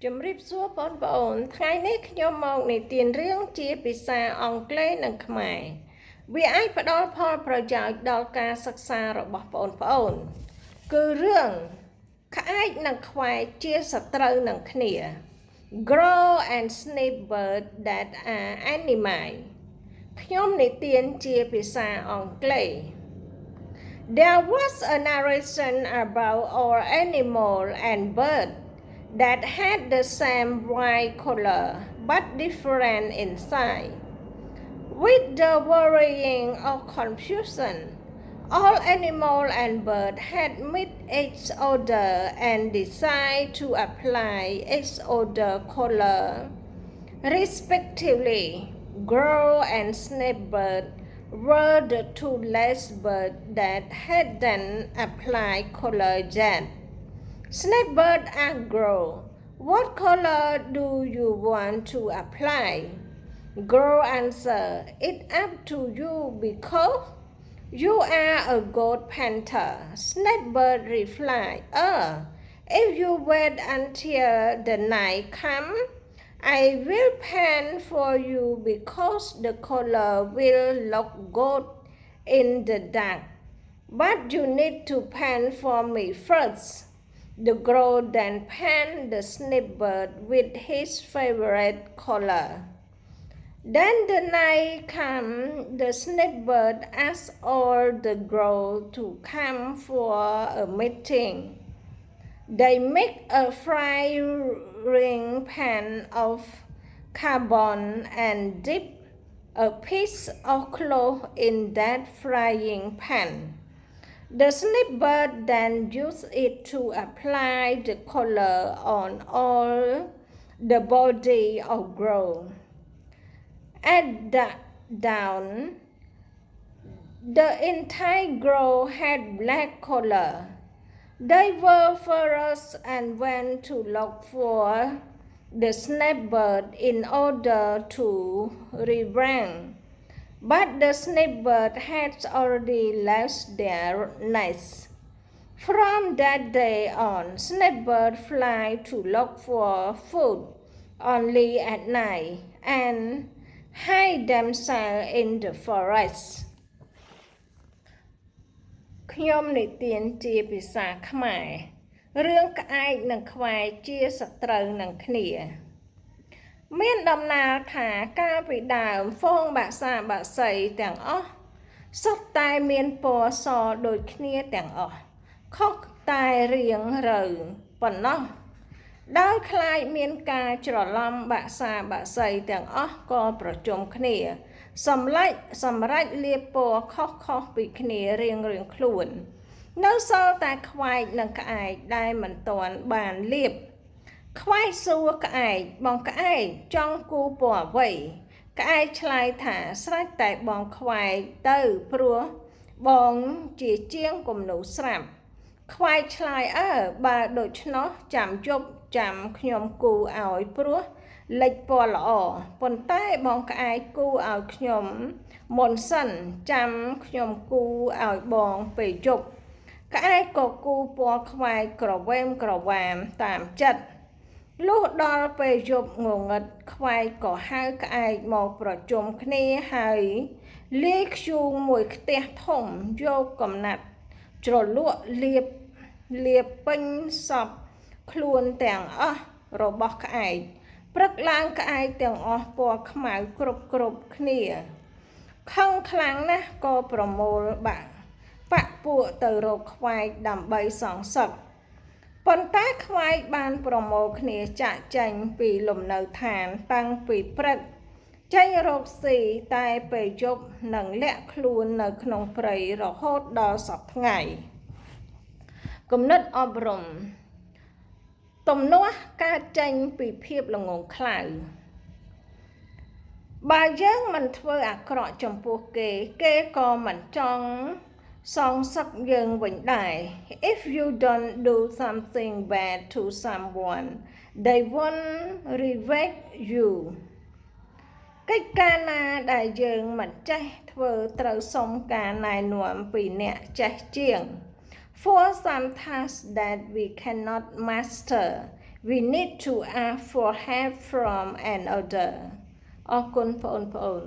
ជំរាបសួរបងប្អូនថ្ងៃនេះខ្ញុំមកនិទានរឿងជាភាសាអង់គ្លេសនិងខ្មែរវាអាចផ្ដល់ផលប្រយោជន៍ដល់ការសិក្សារបស់បងប្អូនគឺរឿងក្អែកនិងខ្វាយជាសត្រូវនឹងគ្នា Grow and Snip bird that are enemy ខ្ញុំនិទានជាភាសាអង់គ្លេស There was a narration about all animal and bird that had the same white color but different inside. With the worrying of confusion, all animals and birds had met each other and decided to apply each other color respectively. Grow and Snip bird were the two last birds that hadn't applied color yet. Snip bird asked Grow, "What color do you want to apply?" Grow answered, "It's up to you because you are a good painter." Snip bird replied, "If you wait until the night comes, I will paint for you because the color will look good in the dark. But you need to paint for me first." The Crow then painted the Snip bird with his favorite color. Then the night came. The Snip bird asked all the Crow to come for a meeting. They make a frying pan of carbon and dip a piece of cloth in that frying pan. The Snip bird then used it to apply the color on all the body of Grow. At dawn, the entire Grow had black color. They were furious and went to look for the Snip bird in order to revenge. But the Snip bird had already left their nest. From that day on, Snip bird fly to look for food only at night and hide themselves in the forest. ខ្ញុំនិទានជាភាសាខ្មែររឿងក្អែកនិងខ្វាយជាសត្រូវនឹងគ្នាមានដំណើរថាកាលពីដើមហ្វូងបក្សាបក្សីទាំងអស់សុទ្ធតែមានពណ៌សដូចគ្នាទាំងអស់ខុសតែរាងរើប៉ុណ្ណោះដោយខ្លាចមានការច្រឡំបក្សាបក្សីទាំងអស់ក៏ប្រជុំគ្នាសម្រេចលាបពណ៌ខុសពីគ្នារៀងៗខ្លួននៅសល់តែខ្វាយនិងក្អែកដែលមិនទាន់បានលាបខ្វាយសួរក្អែកបងក្អែកចង់គូពណ៌អ្វីក្អែកឆ្លើយថាស្រេចតែបងខ្វាយទៅព្រោះបងជាជាងគំនូស្រាប់ខ្វាយឆ្លើយបើដូច្នោះចាំខ្ញុំគូឲ្យព្រោះលេចពណ៌ល្អប៉ុន្តែបងក្អែកគូឲ្យខ្ញុំមុនសិនចាំខ្ញុំគូឲ្យបងពេលយប់ក្អែកក៏គូពណ៌ខ្វាយក្រវែមក្រវាមតាមចិត្តលុះដល់ពេលយប់ងងឹតខ្វាយក៏ហៅក្អែកមកប្រជុំគ្នាហើយលាយធ្យូងមួយខ្ទះធំយកកំណាត់ជ្រលក់លាបពេញសពខ្លួនទាំងអស់របស់ក្អែកព្រឹកឡើងក្អែកទាំងអស់ពណ៌ខ្មៅគ្រប់គ្នាខឹងខ្លាំងណាស់ក៏ប្រមូលបាក់ពួកទៅរកខ្វាយដើម្បីសងសឹកប៉ុន្តែខ្វាយបានប្រមូលគ្នាចាក់ចេញពីលំនៅឋានតាំងពីព្រឹកចេញរកស៊ីតែពេលយប់នឹងលាក់ខ្លួននៅក្នុងព្រៃរហូតដល់សព្វថ្ងៃគំនិតអប់រំទំនាស់កើតចេញពីភាពល្ងងខ្លៅបើយើងមិនធ្វើអាក្រក់ចំពោះគេក៏មិនចង់សងសឹកយើងវិញដែរ If you don't do something bad to someone they won't revenge you កិច្ចការណាដែលយើងមិនចេះធ្វើត្រូវសុំការណែនាំពីអ្នកចេះជាង For some tasks that we cannot master we need to ask for help from an elder អរគុណបងប្អូន